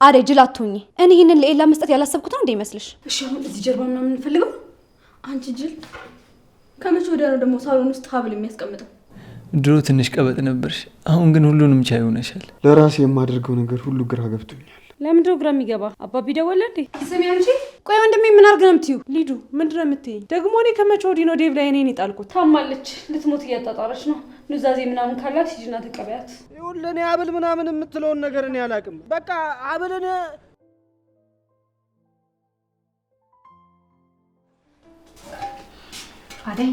አሬ ጅላቱኝ እኔ ይሄንን ለኤላ መስጠት ያላሰብኩት ነው እንዴ ይመስልሽ? እሺ አሁን እዚህ ጀርባ ምናምን እንፈልገው። አንቺ ጅል ከመቼ ወዲያ ነው ደግሞ ሳሎን ውስጥ ሀብል የሚያስቀምጠው? ድሮ ትንሽ ቀበጥ ነበርሽ፣ አሁን ግን ሁሉንም ቻይ ሆነሻል። ለራሴ የማደርገው ነገር ሁሉ ግራ ገብቶኛል። ለምንድነው ግራ የሚገባ? አባቢ ደወለ እንዴ? ስሚ አንቺ ቆይ ወንድሜ ምን አድርገህ ነው የምትይው? ሊዱ ምንድነው የምትይኝ? ደግሞ እኔ ከመቼ ወዲህ ነው ዴቭ ላይ እኔን ይጣልኩት? ታማለች፣ ልትሞት እያጣጣረች ነው። ኑዛዜ ምናምን ካላት ሂጂና ተቀበያት። ይኸውልህ እኔ ሀብል ምናምን የምትለውን ነገር እኔ አላውቅም። በቃ ሀብልን አደይ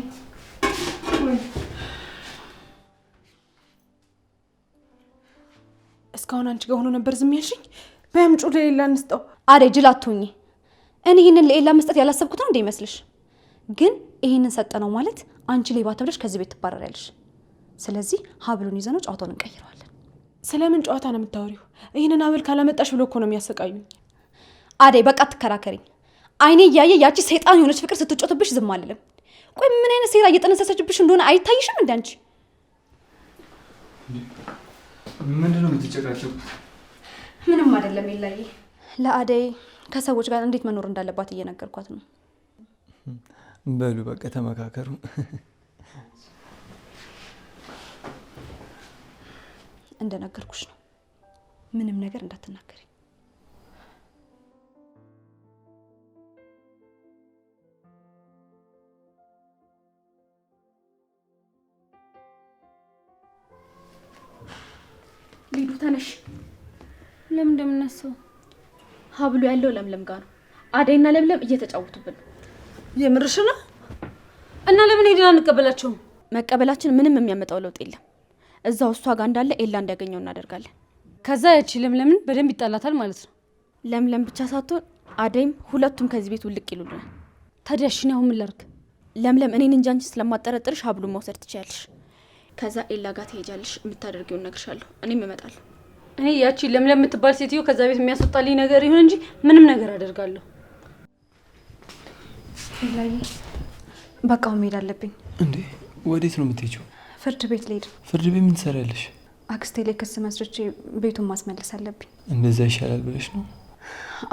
እስካሁን አንቺ ጋር ሆኖ ነበር ዝም ያልሽኝ? በያምጩ ለሌላ እንስጠው። አደይ ጅላቱኝ እኔ ይሄንን ለኤላ መስጠት ያላሰብኩት ነው እንዴ ይመስልሽ? ግን ይሄንን ሰጠነው ማለት አንቺ ሌባ ተብለሽ ከዚህ ቤት ትባረሪያለሽ። ስለዚህ ሀብሉን ይዘነው ጨዋታውን እንቀይረዋለን። ስለምን ጨዋታ ነው የምታወሪው? ይሄንን ሀብል ካላመጣሽ ብሎ እኮ ነው የሚያሰቃዩኝ። አደይ በቃ ትከራከሪኝ። አይኔ እያየ ያቺ ሰይጣን የሆነች ፍቅር ስትጮትብሽ ዝም አልልም። ቆይ ምን አይነት ሴራ እየጠነሰሰችብሽ እንደሆነ አይታይሽም እንዴ አንቺ? ምንድነው የምትጨቃጨቁት? ምንም አይደለም ይላዬ። ለአደይ ከሰዎች ጋር እንዴት መኖር እንዳለባት እየነገርኳት ነው። በሉ በቃ ተመካከሩ። እንደነገርኩሽ ነው። ምንም ነገር እንዳትናገሪ። ሊዱ ተነሽ። ለምን እንደምነሳው? ሀብሉ ያለው ለምለም ጋር ነው። አደይና ለምለም እየተጫወቱብን ነው። የምርሽ ነው? እና ለምን ሄደን አንቀበላቸውም? መቀበላችን ምንም የሚያመጣው ለውጥ የለም። እዛው እሷ ጋር እንዳለ ኤላ እንዲያገኘው እናደርጋለን። ከዛ ያቺ ለምለምን በደንብ ይጣላታል ማለት ነው። ለምለም ብቻ ሳትሆን አደይም፣ ሁለቱም ከዚህ ቤት ውልቅ ይሉልናል። ታዲያ እሺ አሁን ምን ላድርግ? ለምለም እኔን እንጂ አንቺ ስለማጠረጥርሽ ሀብሉን መውሰድ ትችያለሽ። ከዛ ኤላ ጋር ትሄጃለሽ። የምታደርጊውን እነግርሻለሁ። እኔም እመጣለሁ። እኔ ያቺ ለምለም የምትባል ሴትዮ ከዛ ቤት የሚያስወጣልኝ ነገር ይሁን እንጂ ምንም ነገር አደርጋለሁ። ይላዬ በቃው መሄድ አለብኝ። እንዴ ወዴት ነው የምትሄጂው? ፍርድ ቤት ልሄድ። ፍርድ ቤት ምን ትሰሪያለሽ? አክስቴ ላይ ክስ መስርቼ ቤቱን ማስመለስ አለብኝ። እንደዛ ይሻላል ብለሽ ነው?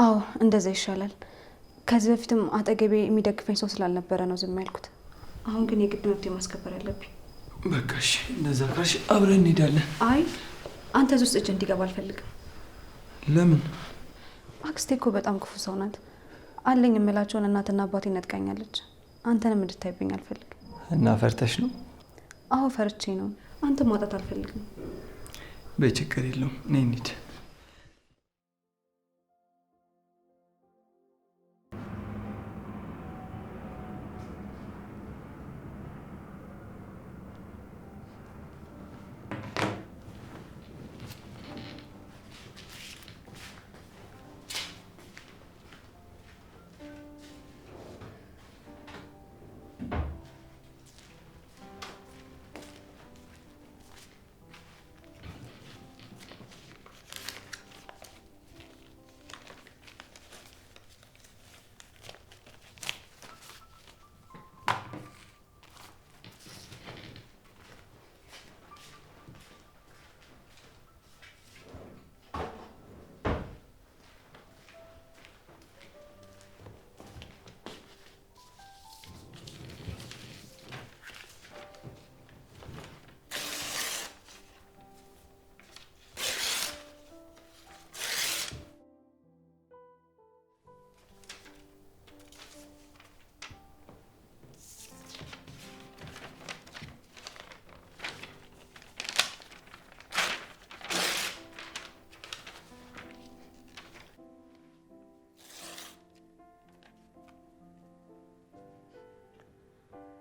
አዎ እንደዛ ይሻላል። ከዚህ በፊትም አጠገቤ የሚደግፈኝ ሰው ስላልነበረ ነው ዝም ያልኩት። አሁን ግን የግድ መብት ማስከበር አለብኝ። በቃ እሺ እንደዛ ካልሽ አብረን እንሄዳለን። አይ አንተ እዚህ ውስጥ እጅ እንዲገባ አልፈልግም። ለምን? አክስቴ እኮ በጣም ክፉ ሰው ናት። አለኝ የምላቸውን እናትና አባቴ ነጥቃኛለች። አንተንም እንድታይብኝ አልፈልግም። እና ፈርተሽ ነው? አዎ ፈርቼ ነው። አንተ ማጣት አልፈልግም። በችግር የለውም ነይ እንሂድ።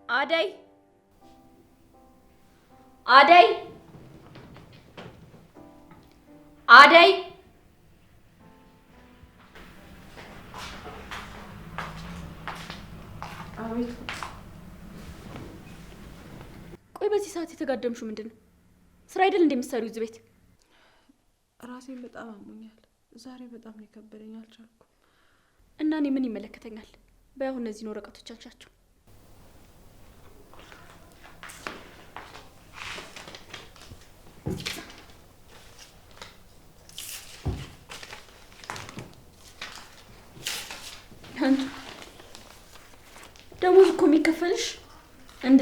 አደይ አደይ አደይ አቤት። ቆይ በዚህ ሰዓት የተጋደምሽው ምንድን ነው? ስራ አይደል እንደምትሰሪው እዚህ ቤት? ራሴን በጣም አሞኛል። ዛሬ በጣም ነው የከበደኝ፣ አልቻልኩም። እና እኔ ምን ይመለከተኛል? በያው እነዚህን ወረቀቶች አንሻቸው።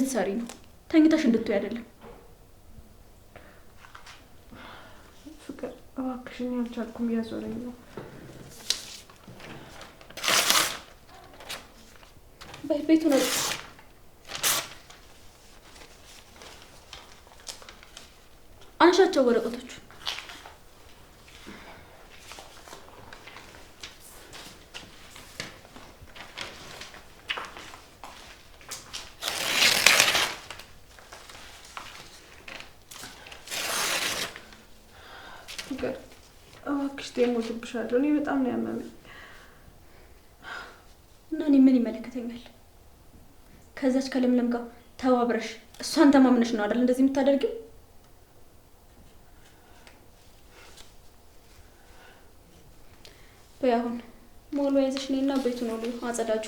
እንድትሰሪ ነው፣ ተኝተሽ እንድትውይ አይደለም። ፍቅር እባክሽኝ፣ አልቻልኩም፣ እያዞረኝ ነው። ቤቱ ነው። አንሻቸው ወረቀቶቹ። ፍቅር እባክሽ እሞትብሻለሁ። እኔ በጣም ነው ያመመኝ። እና እኔ ምን ይመለከተኛል? ከዛች ከለምለም ጋር ተባብረሽ እሷን ተማምነሽ ነው አይደል እንደዚህ የምታደርጊው? በያሁን ሞሉ ያይዘሽ ነይና ቤቱን ሁሉ አጸዳጁ።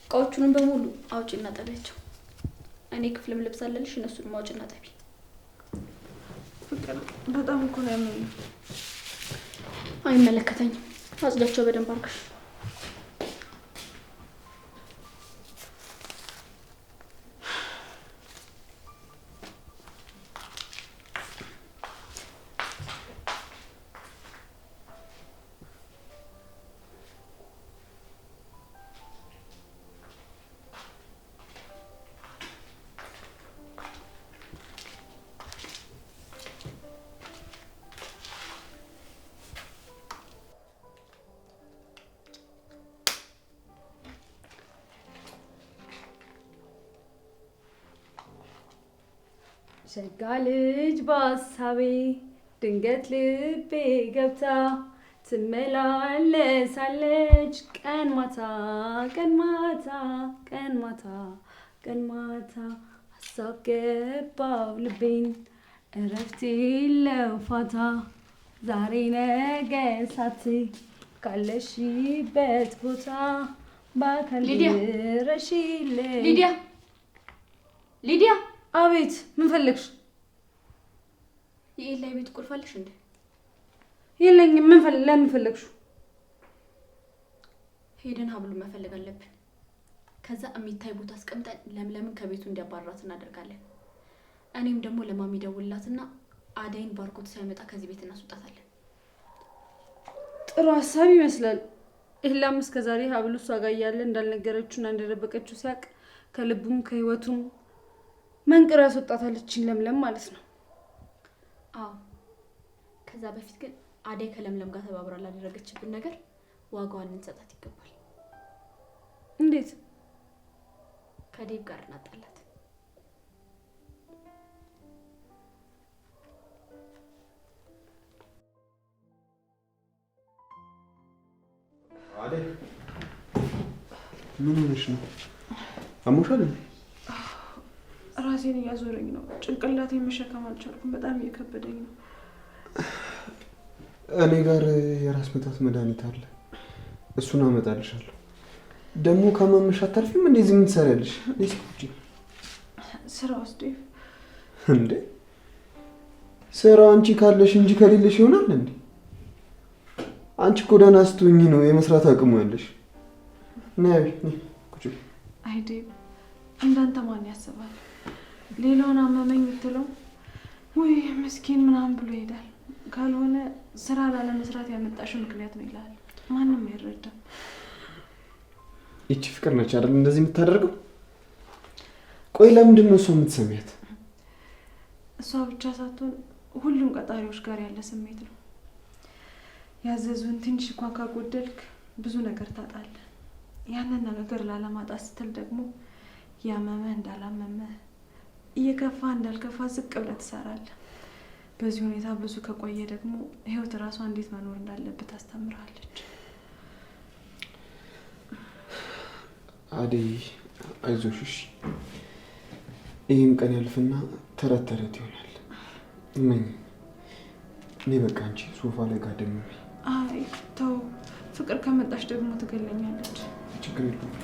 እቃዎቹንም በሙሉ አውጪና ጠቢያቸው። እኔ ክፍልም ልብስ አለልሽ፣ እነሱንም አውጪና ጠቢ። ፍቅር በጣም እኮ ነው ያመመኝ። አይመለከተኝም። አጽዳቸው በደንብ አድርገሽ። ሸጋ ልጅ በሀሳቤ ድንገት ልቤ ገብታ ትመላለሳለች ቀን ማታ ቀን ማታ ቀን ማታ ቀን ማታ ሀሳብ ገባው ልቤን እረፍት የለው ፋታ ዛሬ ነገ ሳትይ ካለሽበት ቦታ በአካል ድረሽልኝ። ሊዲያ ሊዲያ! አቤት፣ ምን ፈለግሽ? የኤላ ቤት ቁልፍ አለሽ እንዴ? የለኝም። ለምን ፈለግሽው? ሄደን ሀብሉን መፈለግ አለብን። ከዛ የሚታይ ቦታ አስቀምጠን ለምለምን ከቤቱ እንዲያባራት እናደርጋለን። እኔም ደግሞ ለማሚ ደውላትና አደይን ባርኮት ሳይመጣ ከዚህ ቤት እናስወጣታለን። ጥሩ ሀሳብ ይመስላል። ኤላም እስከዛሬ ሀብሉ እሷ ጋር እያለ እንዳልነገረችውና እንደደበቀችው ሲያውቅ ከልቡም ከህይወቱም መንቅር ያስወጣታለችን ለምለም ማለት ነው። አዎ። ከዛ በፊት ግን አደይ ከለምለም ጋር ተባብራ ላደረገችብን ነገር ዋጋዋን ልንሰጣት ይገባል። እንዴት? ከዴብ ጋር እናጣላት። አደይ ምን ሆነሽ ነው? አሞሻል? ራሴን እያዞረኝ ነው። ጭንቅላቴን መሸከም አልቻልኩም። በጣም እየከበደኝ ነው። እኔ ጋር የራስ ምታት መድኃኒት አለ፣ እሱን አመጣልሻለሁ። ደግሞ ከመመሽ አታርፊም? እንደዚህ ምን ትሰሪያለሽ? ስራ ውስጥ እንዴ? ስራው አንቺ ካለሽ እንጂ ከሌለሽ ይሆናል እንዴ? አንቺ እኮ ደህና ስትሆኚ ነው የመስራት አቅሙ ያለሽ። ነይ ቁጭ። አይ ዴቭ፣ እንዳንተ ማን ያስባል? ሌላውን አመመኝ የምትለው ወይ ምስኪን ምናምን ብሎ ይሄዳል። ካልሆነ ስራ ላለመስራት ያመጣሽው ምክንያት ነው ይላል። ማንም አይረዳም። ይቺ ፍቅር ነች አይደል እንደዚህ የምታደርገው? ቆይ ለምንድን ነው እሷ የምትሰሚያት? እሷ ብቻ ሳትሆን ሁሉም ቀጣሪዎች ጋር ያለ ስሜት ነው። ያዘዙን ትንሽ እንኳን ካጎደልክ ብዙ ነገር ታጣለህ። ያንን ነገር ላለማጣት ስትል ደግሞ ያመመህ እንዳላመመህ እየከፋ እንዳልከፋ ዝቅ ብለህ ትሰራለህ። በዚህ ሁኔታ ብዙ ከቆየ ደግሞ ህይወት ራሷ እንዴት መኖር እንዳለበት ታስተምራለች። አደይ አይዞሽ እሺ። ይህም ቀን ያልፍና ተረት ተረት ይሆናል። እኔ በቃ አንቺ ሶፋ ላይ ጋደም በይ። አይ ተው፣ ፍቅር ከመጣች ደግሞ ትገለኛለች። ችግር የለውም።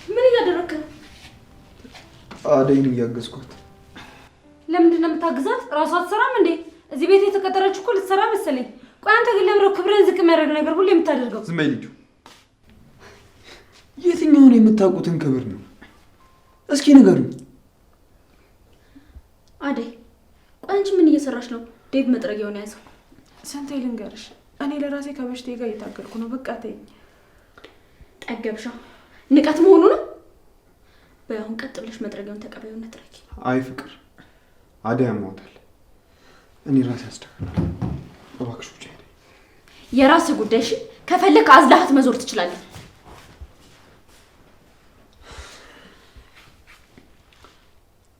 ምን እያደረክ ነው? አደይን እያገዝኳት። ለምንድን ነው የምታግዛት? እራሷ አትሰራም እንዴ? እዚህ ቤት የተቀጠረች እኮ ልትሰራ መሰለኝ። ቆይ አንተ ግን ለምረው ክብርን ዝቅ የሚያደርግ ነገር ሁሉ የምታደርገው? ዝም በይ ልጁ። የትኛውን የምታውቁትን ክብር ነው? እስኪ ንገሩኝ። አደይ ቆይ አንቺ ምን እየሰራሽ ነው? ዴቭ መጥረጊያውን ያዘው። ስንቴ ልንገርሽ፣ እኔ ለራሴ ከበሽታዬ ጋር እየታገልኩ ነው። በቃ ተይኝ። ጠገብሻ ንቀት መሆኑ ነው። በአሁን ቀጥ ብለሽ መጥረጊያውን ተቀበዩና ጥረጊ። አይ ፍቅር፣ አደይ ያሟታል። እኔ ራሴ አስተካክላለሁ። እባክሽ ውጪ። የራስህ ጉዳይ። እሺ ከፈለክ አዝላሃት መዞር ትችላለህ።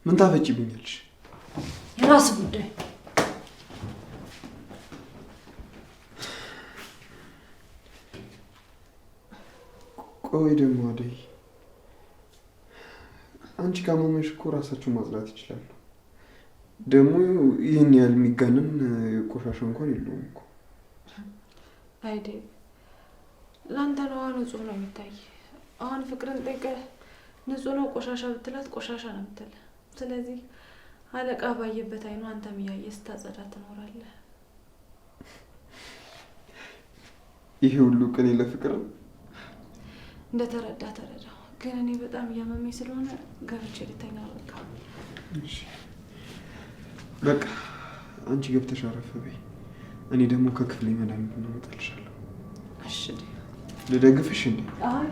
ምን ታፈጪብኛለሽ? የራስህ ጉዳይ። ቆይ ደግሞ አደይ፣ አንቺ ካመመሽ እኮ ራሳችሁን ማጽዳት ይችላሉ። ደግሞ ይህን ያህል የሚጋንን ቆሻሻ እንኳን የለውም እኮ። አይዴ ለአንተ ነዋ ንጹህ ነው የሚታይ። አሁን ፍቅርን ጠይቀህ ንጹህ ነው ቆሻሻ ብትላት ቆሻሻ ነው የምትል። ስለዚህ አለቃ ባየበት አይኑ አንተም እያየህ ስታጸዳ ትኖራለህ። ይሄ ሁሉ ቅኔ ለፍቅር ነው? እንደተረዳ ተረዳው። ግን እኔ በጣም እያመመኝ ስለሆነ ገብቼ ልተኛ። በቃ በቃ አንቺ ገብተሽ አረፍ በይ። እኔ ደግሞ ከክፍሌ መድኃኒት እናመጣልሻለሁ። እሺ ልደግፍሽ እንዴ? አይ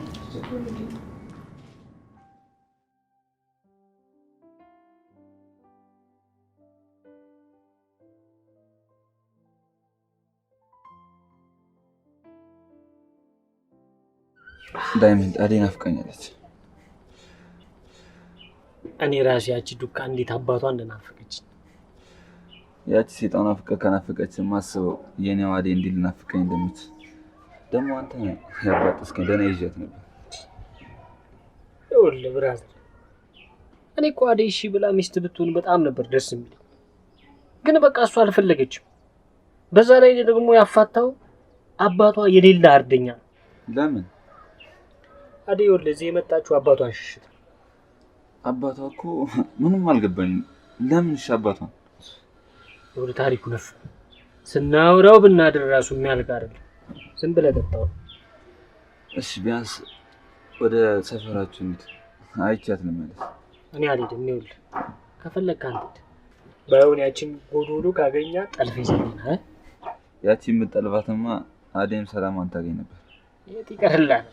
ዳይመንድ አደይ ናፍቃኛለች። እኔ ራሴ ያቺ ዱካ እንዴት አባቷ እንደናፈቀች። ያቺ ሴጣን ፍቅር ከናፈቀች ማስበው የኔው አደይ እንዲል ናፍቀኝ እንደምት ደግሞ አንተ ያባጥስከኝ ደህና ይዣት ነበር። ይኸውልህ ብራዘር፣ እኔ እኮ አደይ እሺ ብላ ሚስት ብትሆን በጣም ነበር ደስ የሚል። ግን በቃ እሷ አልፈለገችም። በዛ ላይ ደግሞ ያፋታው አባቷ የሌላ አርደኛ ነው። ለምን? አደይ ይኸውልህ እዚህ የመጣችው አባቷን ሽሽት። አባቷ እኮ ምንም አልገባኝም። ለምን እሺ አባቷን? ወደ ታሪኩ ነፍ ስናውራው ብናድር ራሱ የሚያልቅ አይደለም። ዝም ብለህ ጠጣው። እሺ ቢያንስ ወደ ሰፈራችን አይቻት ልመለስ። እኔ አልሄድም። ይኸውልህ ከፈለግህ አንተ ሂድ። ባይሆን ያችን ጎዶሎ ካገኛ ጠልፍ ይዘኝና ያቺ የምጠልባትማ አደይም ሰላማን ታገኝ ነበር። የት ይቀርላል?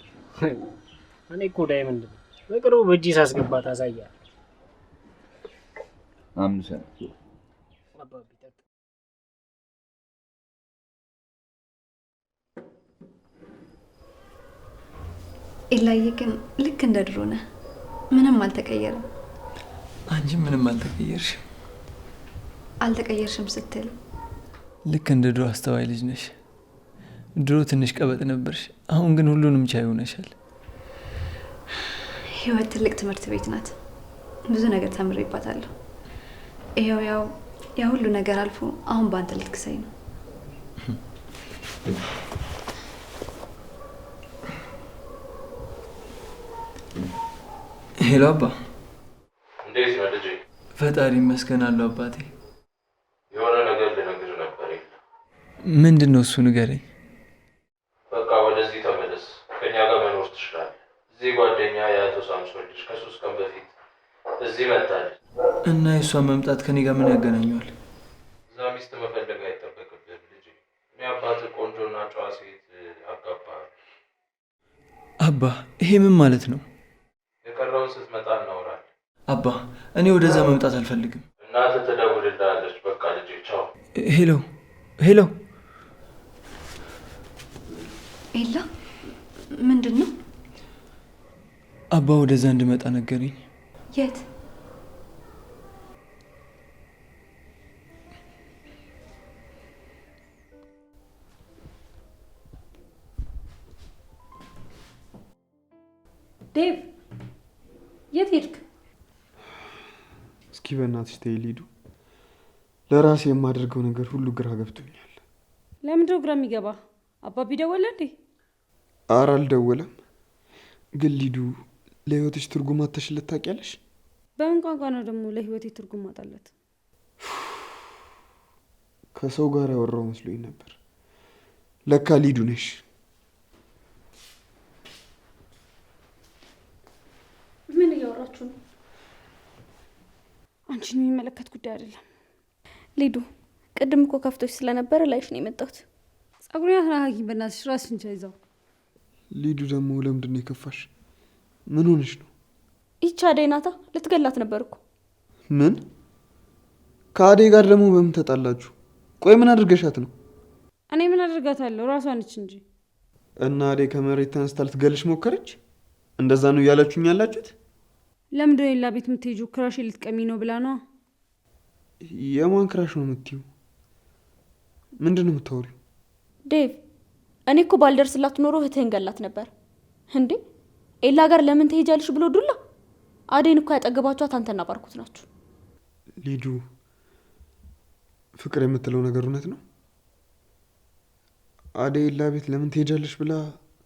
እኔ እኮ ዳይመንድ ነው። በቅርቡ በእጅ ሳስገባት አሳያለሁ። አምንሻለሁ። ኤላዬ ግን ልክ እንደ ድሮ ነህ። ምንም አልተቀየረም። አንቺ ምንም አልተቀየርሽም። አልተቀየርሽም ስትል ልክ እንደ ድሮ አስተዋይ ልጅ ነሽ። ድሮ ትንሽ ቀበጥ ነበርሽ፣ አሁን ግን ሁሉንም ቻይ ሆነሻል። ህይወት ትልቅ ትምህርት ቤት ናት። ብዙ ነገር ተምሬባታለሁ። ይሄው ያ ሁሉ ነገር አልፎ አሁን በአንተ ልትክሰኝ ነው። ሄሎ አባ። እንዴት ነው ልጄ? ፈጣሪ ይመስገን አለሁ አባቴ። የሆነ ነገር ልነግርህ ነበር። ምንድን ነው እሱ? ንገረኝ። በቃ ወደዚህ ተመለስ፣ ከኛ ጋር መኖር ትችላለህ። እዚህ ጓደኛ የአቶ ሳምሶን ልጅ ከ3 ቀን በፊት እዚህ መጣለች። እና የእሷ መምጣት ከኔ ጋር ምን ያገናኘዋል? እዛ ሚስት መፈለግ አይጠበቅብህም ልጄ። እኔ አባትህ ቆንጆና ጨዋ ሴት አጋባሃል። አባ ይሄ ምን ማለት ነው? የቀረውን ስትመጣ እናወራለን። አባ እኔ ወደዛ መምጣት አልፈልግም። እናትህ ትደውልልሃለች። በቃ ልጄ ቻው። ሄሎ ሄሎ። ኤላ ምንድን ነው? አባ ወደዛ እንድመጣ ነገረኝ። የት? ዴቭ የት ሄድክ? እስኪ በእናትሽ ተይ ሊዱ። ለራሴ የማደርገው ነገር ሁሉ ግራ ገብቶኛል። ለምንድነው ግራ የሚገባ? አባቢ ደወለ እንዴ? ኧረ አልደወለም። ግን ሊዱ ለህይወትሽ ትርጉም አተሽለት ታውቂያለሽ? በምን ቋንቋ ነው ደግሞ ለህይወቴ ትርጉም ማጣለት? ከሰው ጋር ያወራው መስሎኝ ነበር። ለካ ሊዱ ነሽ። ምን እያወራችሁ ነው? አንቺን የሚመለከት ጉዳይ አይደለም። ሊዱ ቅድም እኮ ከፍቶች ስለነበረ ላይሽ ነው የመጣሁት። ጸጉሬን አስተካክይ በእናትሽ፣ ራስሽን ቻይዛው። ሊዱ ደግሞ ለምንድን ነው የከፋሽ? ምን ሆነሽ ነው? ይቺ አደይ ናታ፣ ልትገላት ነበር እኮ። ምን? ከአደይ ጋር ደግሞ በምን ተጣላችሁ? ቆይ ምን አድርገሻት ነው? እኔ ምን አድርጋታለሁ? ራሷ ነች እንጂ። እና አደይ ከመሬት ተነስታ ልትገልሽ ሞከረች? እንደዛ ነው እያላችሁኝ ያላችሁት? ለምንድን ነው ሌላ ቤት የምትሄጂው? ክራሽ ልትቀሚ ነው ብላ ነዋ። የማን ክራሽ ነው የምትይው? ምንድን ነው የምታወሪው? ዴቭ፣ እኔ እኮ ባልደርስላት ኖሮ እህትህን ገላት ነበር እንዴ። ኤላ ጋር ለምን ትሄጃለሽ ብሎ ዱላ። አደይን እኮ ያጠገባችኋት አንተና ባርኮት ናችሁ። ሊዱ፣ ፍቅር የምትለው ነገር እውነት ነው? አደይ ኤላ ቤት ለምን ትሄጃለሽ ብላ?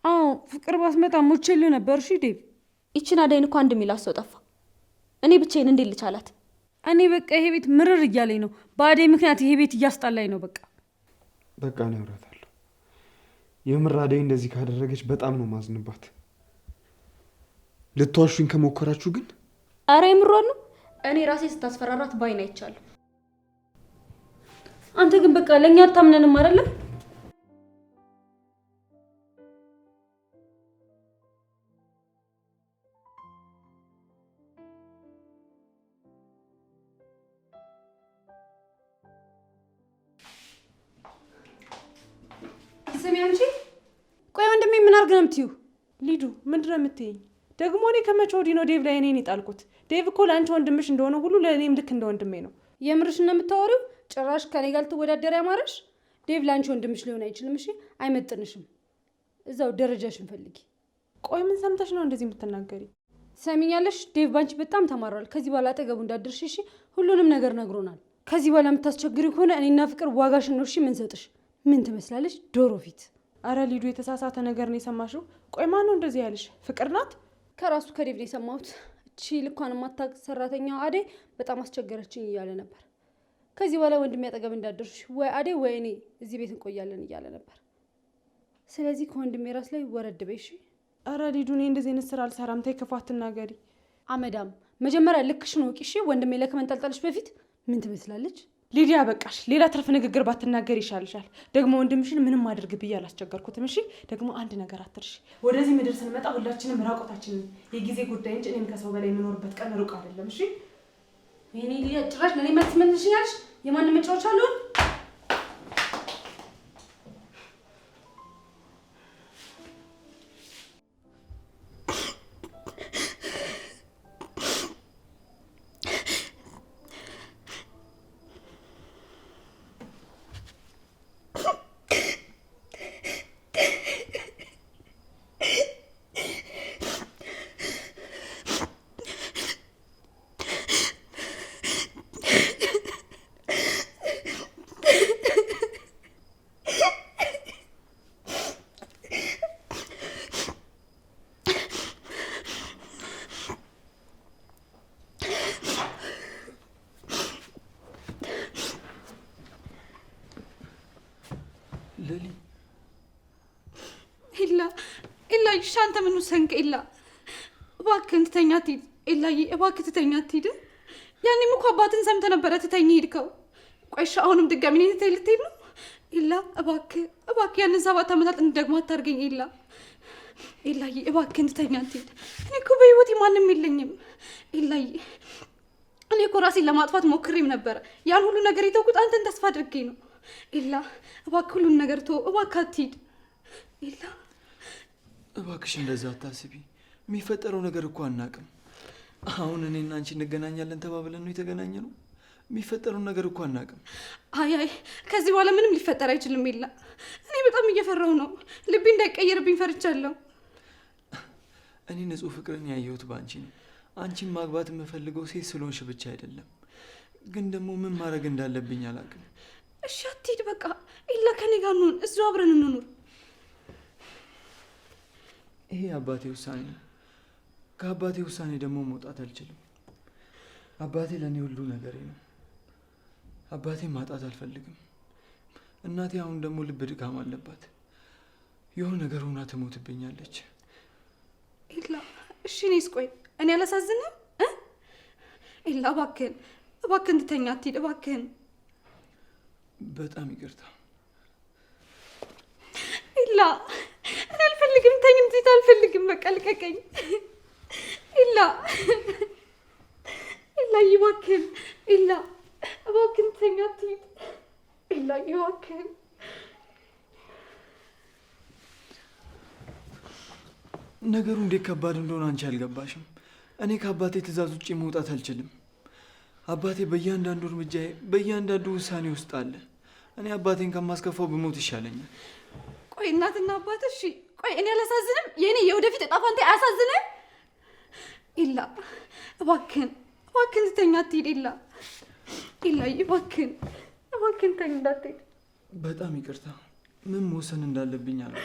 አዎ ፍቅር ባስመጣ ሞቼልህ ነበር። እሺ ዴቭ፣ ይችን አደይን እኮ አንድ የሚላት ሰው ጠፋ። እኔ ብቻዬን እንዴት ልቻላት? እኔ በቃ ይሄ ቤት ምርር እያለኝ ነው። በአደይ ምክንያት ይሄ ቤት እያስጣላኝ ነው። በቃ ነው እወራታለሁ። የምር አደይ እንደዚህ ካደረገች በጣም ነው ማዝንባት። ልትዋሹኝ ከሞከራችሁ ግን? አረ የምሯን ነው። እኔ ራሴ ስታስፈራራት ባይን አይቻለሁ። አንተ ግን በቃ ለእኛ አታምነንም አይደለም? ስሚ አንቺ፣ ቆይ ወንድሜ ምን አድርግ ነው የምትይው? ሊዱ ምንድን ነው የምትይኝ? ደግሞ እኔ ከመቼ ወዲህ ነው ዴቭ ላይ እኔን ይጣልኩት? ዴቭ እኮ ለአንቺ ወንድምሽ እንደሆነ ሁሉ ለእኔም ልክ እንደ ወንድሜ ነው። የምርሽ ነው የምታወሪው? ጭራሽ ከኔ ጋር ልትወዳደር ያማረሽ? ዴቭ ለአንቺ ወንድምሽ ሊሆን አይችልም። እሺ አይመጥንሽም። እዛው ደረጃሽን ፈልጊ። ቆይ ምን ሰምተሽ ነው እንደዚህ የምትናገሪ? ሰሚኛለሽ? ዴቭ ባንቺ በጣም ተማሯል። ከዚህ በኋላ አጠገቡ እንዳደርሽ እሺ? ሁሉንም ነገር ነግሮናል። ከዚህ በኋላ የምታስቸግሪ ከሆነ እኔና ፍቅር ዋጋሽን ነው እሺ ምን ሰጥሽ። ምን ትመስላለች? ዶሮ ፊት። አረ ሊዱ የተሳሳተ ነገር ነው የሰማሽው። ቆይ ማን ነው እንደዚህ ያለሽ? ፍቅር ናት? ከራሱ ከዴቭ ነው የሰማሁት። እቺ ልኳን የማታውቅ ሰራተኛው አደይ በጣም አስቸገረችኝ እያለ ነበር። ከዚህ በኋላ ወንድሜ አጠገብ እንዳደርሽ ወይ አደይ ወይ እኔ እዚህ ቤት እንቆያለን እያለ ነበር። ስለዚህ ከወንድሜ ራስ ላይ ወረድ በይ እሺ። አረ ሊዱ እኔ እንደዚህ አይነት ስራ አልሰራም። ተይ ክፉ አትናገሪ። አመዳም መጀመሪያ ልክሽን ወቂ እሺ። ወንድሜ ላይ ከመንጠልጠልሽ በፊት ምን ትመስላለች? ሊዲያ በቃሽ። ሌላ ትርፍ ንግግር ባትናገር ይሻልሻል። ደግሞ ወንድምሽን ምንም አድርግ ብዬ አላስቸገርኩትም። እሺ ደግሞ አንድ ነገር አትርሽ። ወደዚህ ምድር ስንመጣ ሁላችንም ራቆታችንን የጊዜ ጉዳይ እንጂ እኔም ከሰው በላይ የምኖርበት ቀን ሩቅ አይደለም። እሺ ይሄኔ ሊዲያ ጭራሽ ለኔ መልስ መልሽኛለሽ። የማንም መጫወቻ አለውን? ኤላ ይሻ አንተ ምን ወሰንክ? ኤላ እባክህን ትተኛ አትሂድ። ኤላዬ እባክህ ትተኛ አትሂድ። ያኔም እኮ አባትን ሰምተህ ነበረ ትተኛ ሄድከው። ቆይሻ አሁንም ድጋሚ እኔን ትተህ ልትሄድ ነው? ኤላ እባክህ ያንን 7 ዓመታት እንድደግሞ አታርገኝ። ኤላዬ እባክህን ትተኛ አትሂድ። እኔ እኮ በህይወቴ ማንም የለኝም። ኤላዬ እኔ እኮ ራሴን ለማጥፋት ሞክሬም ነበረ። ያን ሁሉ ነገር የተውኩት አንተን ተስፋ አድርጌ ነው። ኤላ እባክህ ሁሉን ነገር ተወው። እባክህ አትሂድ ኤላ። እባክሽ እንደዛ አታስቢ። የሚፈጠረው ነገር እኮ አናውቅም። አሁን እኔና አንቺ እንገናኛለን ተባብለን ነው የተገናኘ ነው። የሚፈጠረው ነገር እኮ አናውቅም። አይ ከዚህ በኋላ ምንም ሊፈጠር አይችልም ኤላ። እኔ በጣም እየፈራሁ ነው። ልቤ እንዳይቀየርብኝ ፈርቻለሁ። እኔ ንጹህ ፍቅርን ያየሁት በአንቺ ነው። አንቺን ማግባት የምፈልገው ሴት ስለሆንሽ ብቻ አይደለም፣ ግን ደግሞ ምን ማድረግ እንዳለብኝ አላውቅም። እሺ አትሂድ በቃ ኤላ፣ ከኔ ጋር እንሁን፣ እዚሁ አብረን እንኑር። ይሄ አባቴ ውሳኔ ነው። ከአባቴ ውሳኔ ደግሞ መውጣት አልችልም። አባቴ ለእኔ ሁሉ ነገሬ ነው። አባቴ ማጣት አልፈልግም። እናቴ አሁን ደግሞ ልብ ድካም አለባት። የሆነ ነገር ሆና ትሞትብኛለች። ኤላ እሺ፣ እኔስ ቆይ እኔ አላሳዝንም? ኤላ እባክህን እባክህን ትተኛ አትሂድ እባክህን። በጣም ይቅርታ ኤላ፣ እኔ አልፈልግም። ተኝ እንዴት አልፈልግም። በቃ ልቀቀኝ ኤላ። ኤላ እባክህን፣ ኤላ እባክህን ትተኛ አትሂድ ኤላ እባክህን። ነገሩ እንዴት ከባድ እንደሆነ አንቺ አልገባሽም። እኔ ከአባቴ ትዕዛዝ ውጭ መውጣት አልችልም። አባቴ በእያንዳንዱ እርምጃዬ፣ በእያንዳንዱ ውሳኔ ውስጥ አለ። እኔ አባቴን ከማስከፋው ብሞት ይሻለኛል። ቆይ እናትና አባት እሺ፣ ቆይ እኔ አላሳዝንም? የእኔ የወደፊት እጣ ፈንታ አያሳዝንም? ኤላ እባክህን እባክህን ትተኛ አትሂድ ኤላ። ኤላ እባክህን እባክህን ተኝ እንዳትሄድ። በጣም ይቅርታ። ምን መወሰን እንዳለብኝ አለ።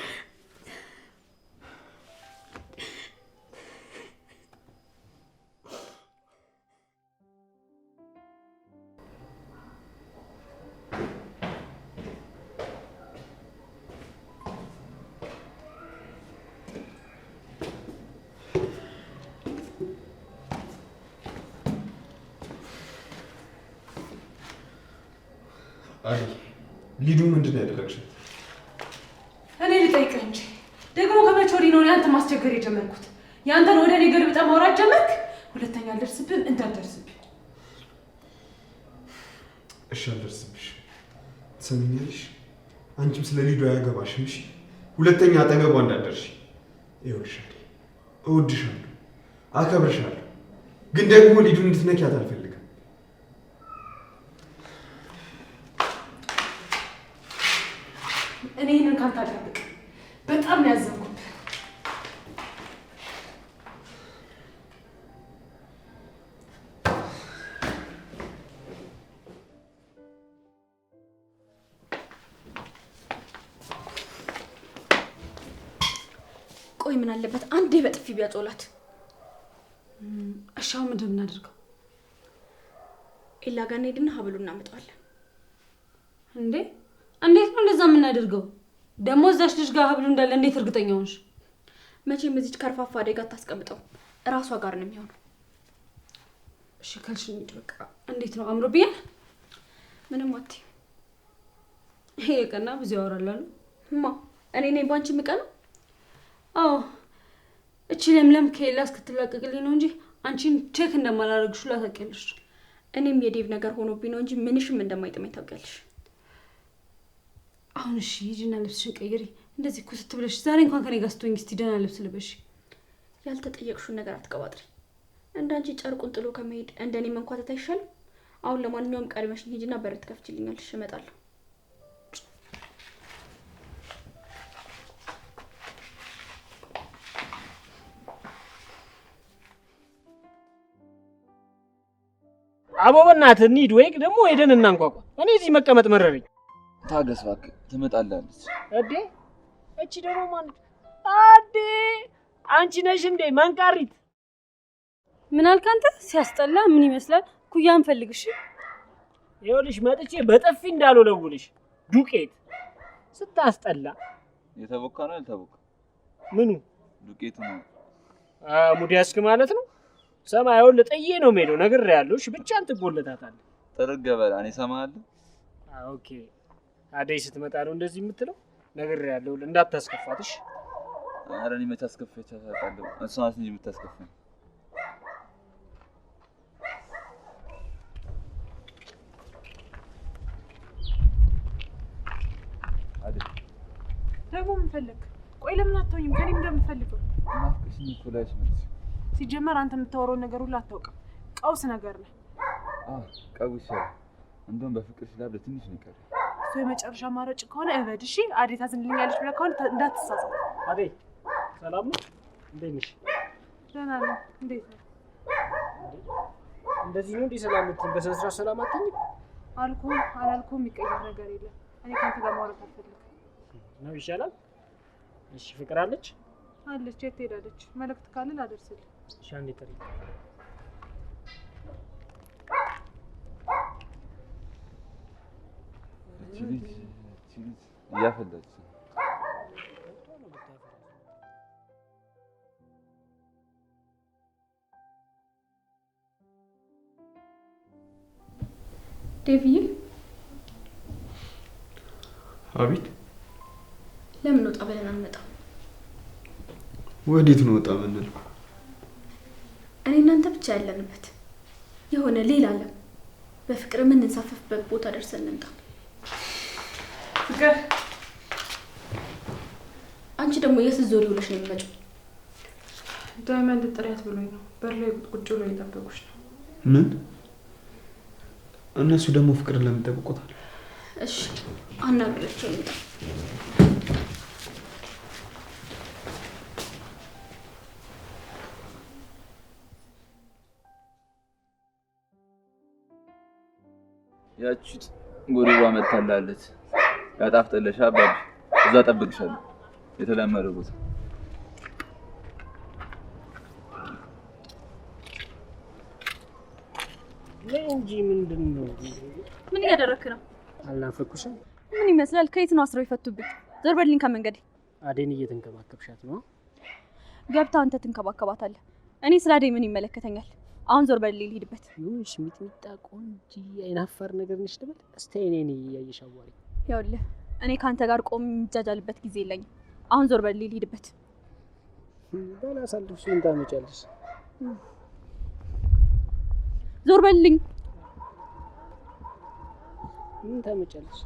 አይ ሊዱ ምንድን ነው ያደረግሽው? እኔ ልጠይቅህ እንጂ ደግሞ ከመቼ ወዲህ ነው አንተ ማስቸገር የጀመርኩት? ያንተን ወደ እኔ ገልብጠህ ማውራት ጀመርክ። ሁለተኛ አልደርስብህም፣ እንዳትደርስብኝ። እሺ አልደርስብሽ። ትሰሚኛለሽ? አንቺም ስለ ሊዱ አያገባሽም። እሺ ሁለተኛ አጠገቧ እንዳትደርሺ። ይኸውልሽ እወድሻለሁ፣ አከብርሻለሁ፣ ግን ደግሞ ሊዱ እንድትነኪያት አልፈልግም። እኔ ይህንን ካንተ አልጠብቅም። በጣም ነው ያዘንኩት። ቆይ ምን አለበት አንዴ በጥፊ ቢያጾላት? እሺ አሁን ምንድን ነው የምናደርገው? ኤላ ጋር እንሄድና ሀብሉ እናመጣዋለን። እንዴ እንዴት ነው እንደዛ የምናደርገው? ደግሞ እዛች ልጅ ጋር ሀብሉ እንዳለ እንዴት እርግጠኛ ሆንሽ? መቼም እዚች ከርፋፋ አደጋ ታስቀምጠው እራሷ ጋር ነው የሚሆነው። እሺ ካልሽ እንሂድ በቃ። እንዴት ነው አምሮብኛል? ምንም አትይም። ይሄ የቀና ብዙ ያወራል አሉ። ማ እኔ ነኝ ባንቺ የምቀናው? አዎ እቺ ለምለም ከሌላ እስክትላቀቅልኝ ነው እንጂ አንቺን ቼክ እንደማላደርግሽ ሁላ ታውቂያለሽ። እኔም የዴቭ ነገር ሆኖብኝ ነው እንጂ ምንሽም እንደማይጥመኝ ታውቂያለሽ። አሁን እሺ ሂጂና ልብስሽን ቀይሪ። እንደዚህ እኮ ስትብለሽ ዛሬ እንኳን ከኔ ጋር ስትሆኝ እስቲ ደህና ልብስ ልበሽ። ያልተጠየቅሽውን ነገር አትቀባጥሪ። እንዳንቺ ጨርቁን ጥሎ ከመሄድ እንደኔ መንኳተት አይሻልም? አሁን ለማንኛውም ቀድመሽ ሂጂና በር ትከፍቺልኛለሽ፣ እመጣለሁ። አቦ በእናትህ እንሂድ፣ ወይ ደግሞ ሄደን እናንኳኳ። እኔ እዚህ መቀመጥ መረረኝ። ታገስ እባክህ፣ ትመጣላለች። እዴ እቺ ደግሞ ማን? አዴ አንቺ ነሽ እንዴ መንቃሪት? ምን አልክ አንተ? ሲያስጠላ። ምን ይመስላል? ኩያን ፈልግሽ። ይኸውልሽ መጥቼ በጥፊ እንዳልወለውልሽ ዱቄት ስታስጠላ። የተቦካ ነው ያልተቦካ? ምኑ ዱቄቱ ነው። ሙድ ያስክ ማለት ነው። ሰማዩን ለጥዬ ነው የምሄደው፣ ነግሬሃለሁ። እሺ ብቻ አንተ ጎለታታለህ። ጥርግ በላ፣ እኔ እሰማሃለሁ። ኦኬ አደይ ስትመጣ ነው እንደዚህ የምትለው? ነግሬሃለሁ እንዳታስከፋትሽ። ኧረ እኔ መች አስከፋቻት አውቃለሁ። እሷ ናት እንጂ የምታስከፋኝ። አደይ ደግሞ ምን ፈለግ? ቆይ ለምን አትተውኝም? ከኔም እንደምፈልገው ናፍቀሽኝ እኮ ላይሽ መጥቼ። ሲጀመር አንተ የምታወራውን ነገር ሁሉ አታውቅም። ቀውስ ነገር ነው። ቀውሻለሁ። እንደውም በፍቅር ስላብለ ትንሽ ነው የቀረኝ። እሱ የመጨረሻ አማራጭ ከሆነ እበድ። እሺ አደይ ታዝንልኛለች ብለህ ከሆነ እንዳትሳሳት። አደይ ሰላም ነው? እንዴት ነሽ? ደህና ነኝ። እንዴት ነው? እንደዚህ ነው እንዴ ሰላም የምትይኝ? በስነ ስርዓት ሰላም አትይኝ? አልኩም አላልኩም የሚቀየር ነገር የለም። እኔ ከአንተ ጋር ማውራት አልፈልግም። ነው ይሻላል። እሺ ፍቅር አለች? አለች። የት ሄዳለች? መልእክት ካለ ላደርስልህ። እሺ አንዴ ጥሪ። እያፈላች ዴቪዬ። አቤት። ለምን ወጣ ብለን አንመጣም? ወዴት ነው ወጣ የምንለው? እኔ እናንተ ብቻ ያለንበት የሆነ ሌላ ዓለም በፍቅር የምንንሳፈፍበት ቦታ ደርሰን እንምጣ። ፍቅር፣ አንቺ ደግሞ የስትዞሪ ውለሽ ነው የሚመጪው? ዳይመንድ ጥሪያት ብሎኝ ነው። በር ላይ ቁጭ ብሎ እየጠበቁሽ ነው። ምን? እነሱ ደግሞ ፍቅርን ለምን ጠብቆታል? እሺ አናግረቸው እንምጣ። ያቺ ጎሪባ መታላለች። ያጣፍጥልሽ አባቢ። እዛ ጠብቅሻለሁ። የተለመደ ቦታ እንጂ ምንድነው? ምን እያደረክ ነው? አልናፈኩሽም? ምን ይመስላል? ከየት ነው አስረው ይፈቱብኝ? ዞር በልኝ ከመንገዴ። አዴን እየተንከባከብሻት ነው? ገብታ አንተ ትንከባከባታለህ። እኔ ስለ አዴ ምን ይመለከተኛል? አሁን ዞር በልልኝ ልሂድበት። ይሁንሽ። ሚጥሚጣ ቆንጆ አይናፋር ነገር ነሽ ልበል? እስቲ እኔን እያየሽ አዋሪ። ይኸውልህ እኔ ካንተ ጋር ቆም የሚጃጃልበት ጊዜ የለኝም። አሁን ዞር በልልኝ ልሂድበት። ባላሳልፍሽ ምን ታመጫለሽ? ዞር በልልኝ። ምን ታመጫለሽ?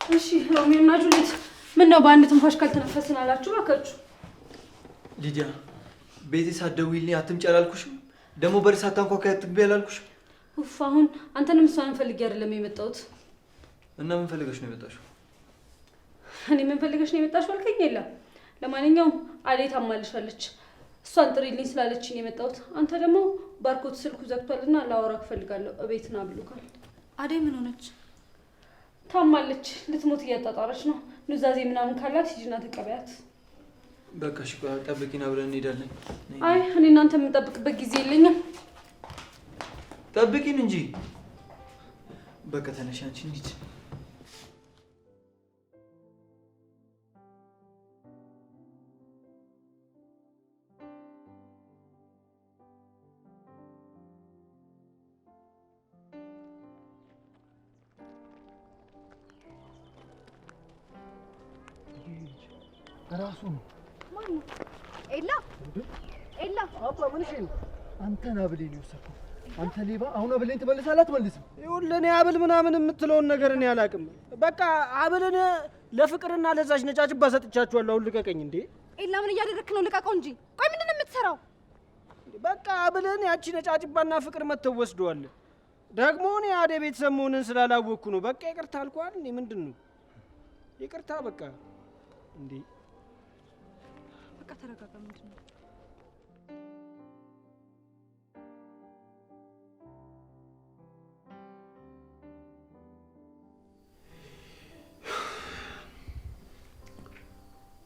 እሺ ሮሚዮና ጁሊት ምን ነው በአንድ ትንፋሽ ካልተነፈስን አላችሁ? እባካችሁ ሊዲያ፣ ቤቴ ሳትደውይልኝ አትምጪ አላልኩሽም? ደግሞ በር ሳታንኳኳ አትግቢ አላልኩሽም? ኡፍ፣ አሁን አንተንም እሷንም ፈልጌ አይደለም የመጣሁት። እና ምን ፈልገሽ ነው የመጣሽው? እኔ ምን ፈልገሽ ነው የመጣሽው አልከኝ? የለም። ለማንኛውም አዴ ታማልሻለች። እሷን ጥሪልኝ ስላለችኝ የመጣሁት። አንተ ደግሞ ባርኮት ስልኩ ዘግቷልና ላወራክ ፈልጋለሁ። እቤት ና ብሎካል። አዴ ምን ሆነች? ታማለች። ልትሞት እያጣጣረች ነው። ኑዛዜ ምናምን ካላት ሂጂና ተቀበያት። በቃ እሺ፣ ጠብቂና ብለን እንሄዳለን። አይ እኔ እናንተ የምንጠብቅበት ጊዜ የለኝም። ጠብቂን እንጂ። በቃ ተነሽ አንቺ እንሂድ። ራሱ ነው። ማን ነው? ኤላ ኤላ። አባ ምን እሺ ነው? አንተን አብሌን የወሰድኩት አንተ ሌባ። አሁን አብሌን ትመልሳለህ አትመልስም? ይኸውልህ እኔ አብል ምናምን የምትለውን ነገር እኔ አላውቅም። በቃ አብልን ለፍቅርና ለዛች ነጫጭባ ሰጥቻችኋለሁ። አሁን ልቀቀኝ እንዴ! ኤላ ምን እያደረክ ነው? ልቀቀው እንጂ። ቆይ ምንድን ነው የምትሰራው? በቃ አብልን ያቺ ነጫጭባና ፍቅር መተው ወስደዋል። ደግሞ እኔ አዴ ቤተሰብ መሆንን ስላላወቅኩ ነው። በቃ ይቅርታ አልኳል። እኔ ምንድን ነው ይቅርታ በቃ እንዴ! በቃ ተረጋጋ። ምንድን ነው?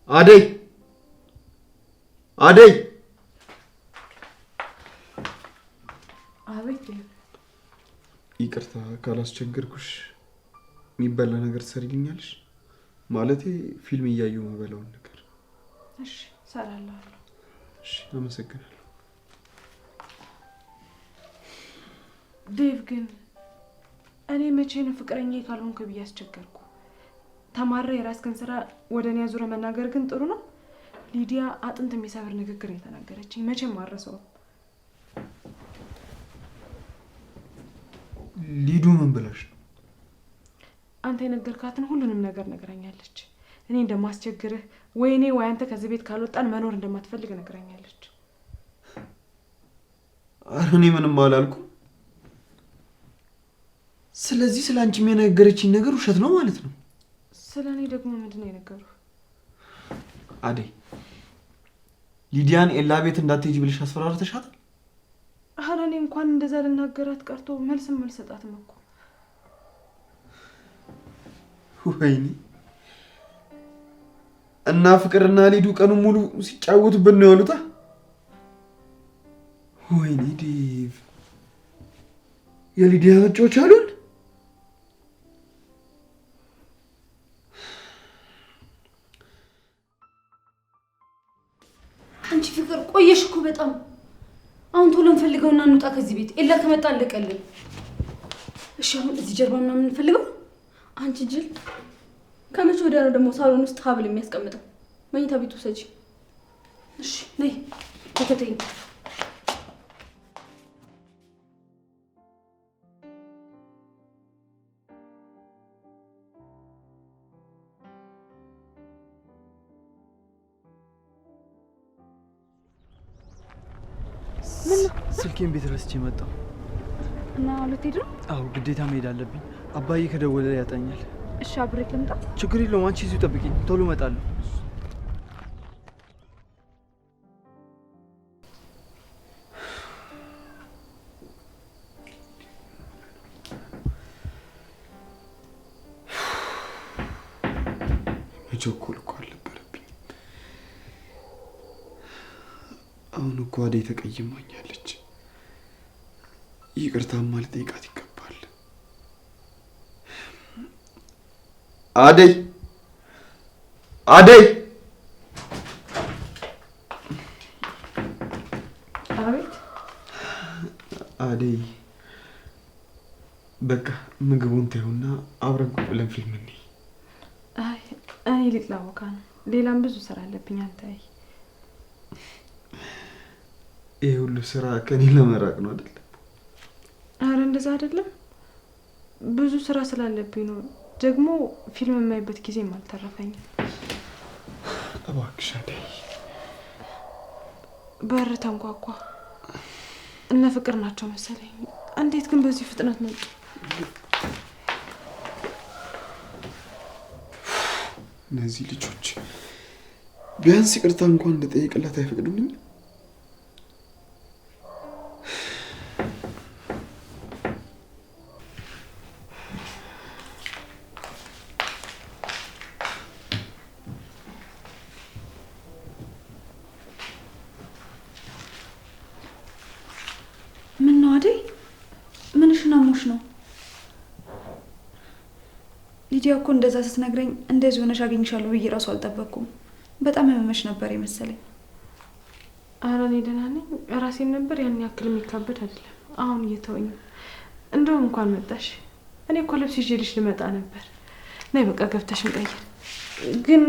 አደይ አደይ! አቤት። ይቅርታ ካላስቸገርኩሽ የሚበላ ነገር ትሰሪልኛለሽ? ማለቴ ፊልም እያዩ መበላውን ነገር። እሺ እሰራለሁ። እሺ አመሰግናለሁ። ዴቭ ግን እኔ መቼ ነው ፍቅረኛ ካልሆንክ ብዬ አስቸገርኩ? ተማረ የራስህን ስራ ወደ እኔ አዙረ መናገር ግን ጥሩ ነው። ሊዲያ አጥንት የሚሰብር ንግግር የተናገረችኝ መቼም አልረሳውም። ሊዱ ምን ብላሽ ነው? አንተ የነገርካትን ሁሉንም ነገር ነግራኛለች። እኔ እንደማስቸግርህ ወይ እኔ ወይ አንተ ከዚህ ቤት ካልወጣን መኖር እንደማትፈልግ ነግራኛለች። ኧረ እኔ ምንም አላልኩም። ስለዚህ ስለ አንቺ የነገረችኝ ነገር ውሸት ነው ማለት ነው። ስለ እኔ ደግሞ ምንድን ነው የነገሩህ? አደይ ሊዲያን ኤላ ቤት እንዳትሄጂ ብለሽ አስፈራርተሻታል? ኧረ እኔ እንኳን እንደዛ ልናገራት ቀርቶ መልስም አልሰጣትም እኮ። ወይኔ እና ፍቅርና ሊዱ ቀኑን ሙሉ ሲጫወቱብን ነው ያሉታ። ወይኔ ዴቭ የሊዲያ መጫወቻ አሉን። አንቺ ፍቅር ቆየሽ እኮ በጣም። አሁን ቶሎ እንፈልገውና እንውጣ ከዚህ ቤት። ኤላ ከመጣ አለቀልን። እሺ አሁን እዚህ ጀርባ ምናምን እንፈልገው። አንቺ ጅል፣ ከመቼ ወዲያ ነው ደግሞ ሳሎን ውስጥ ሀብል የሚያስቀምጠው? መኝታ ቤቱ ሰጂ። እሺ ነይ ተከተይኝ። ስልኬን ቤት ረስቼ መጣሁ እና ልትሄድ ነው? አዎ ግዴታ መሄድ አለብኝ። አባዬ ከደወለ ያጣኛል። እሺ አብሬት ልምጣ? ችግር የለውም። አንቺ እዚሁ ጠብቂኝ፣ ቶሎ እመጣለሁ። መቸኮል እኮ አልነበረብኝም። አሁን እኮ አደይ ተቀይማኛለች። ይቅርታማ ልጠይቃት ይገባል። አደይ አደይ! አቤት። አደይ በቃ ምግቡን ተይውና አብረን ቁጭ ብለን ፊልም እንይ። አይ እኔ ሊጥ ላቦካ ነው። ሌላም ብዙ ስራ አለብኝ። አንተ አይ ይሄ ሁሉ ስራ ከኔ ለመራቅ ነው አይደል? አረ እንደዛ አይደለም። ብዙ ስራ ስላለብኝ ነው። ደግሞ ፊልም የማይበት ጊዜም አልተረፈኝም። እባክሽ አደይ። በር ተንኳኳ። እነ ፍቅር ናቸው መሰለኝ። እንዴት ግን በዚህ ፍጥነት መጡ? እነዚህ ልጆች ቢያንስ ይቅርታ እንኳን እንድጠይቅላት አይፈቅዱልኝም። ምን ነው አደይ? ምንሽን አሞሽ ነው? ሊዲያ እኮ እንደዛ ስትነግረኝ እንደዚህ ሆነሽ አገኝሻለሁ ብዬ እራሱ አልጠበቅኩም። በጣም ያመመሽ ነበር የመሰለኝ። አረ እኔ ደህና ነኝ። ራሴን ነበር ያን ያክል የሚካበድ አይደለም። አሁን እየተወኝ። እንደውም እንኳን መጣሽ። እኔ እኮ ልብስ ይዤልሽ ልመጣ ነበር። ነይ በቃ ገብተሽ እንቀይር። ግን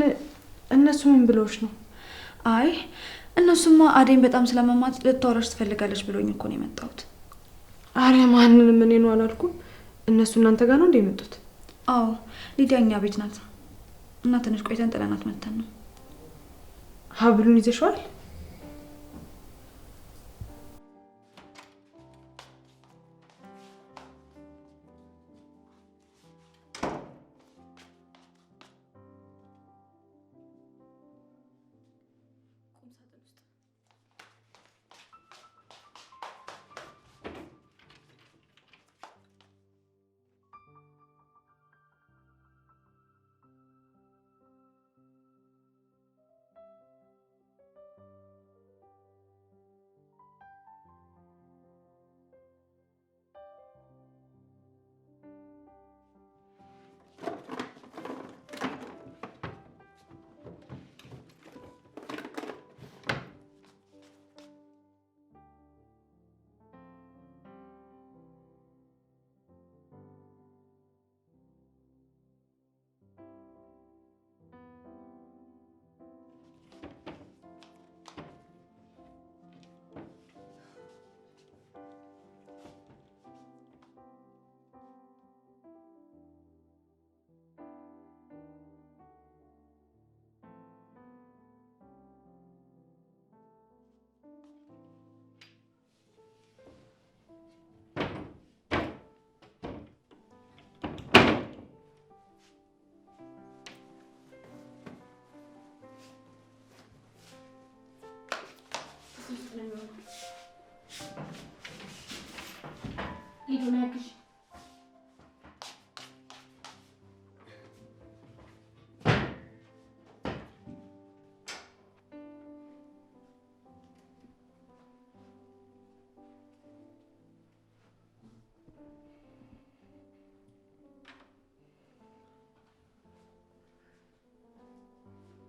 እነሱ ምን ብለውሽ ነው? አይ እነሱማ አደይን በጣም ስለመማት ልታወራሽ ትፈልጋለች ብሎኝ እኮ ነው የመጣሁት። አረ ማንንም እኔ ነው አላልኩም። እነሱ እናንተ ጋር ነው እንደ የመጡት? አዎ ሊዲያ እኛ ቤት ናት እና ትንሽ ቆይተን ጥለናት መተን ነው። ሀብሉን ይዘሽዋል? ይሁን ያግሽ።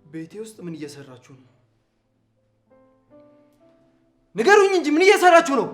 ቤቴ ውስጥ ምን እየሰራችሁ ነው? ንገሩኝ እንጂ ምን እየሰራችሁ ነው?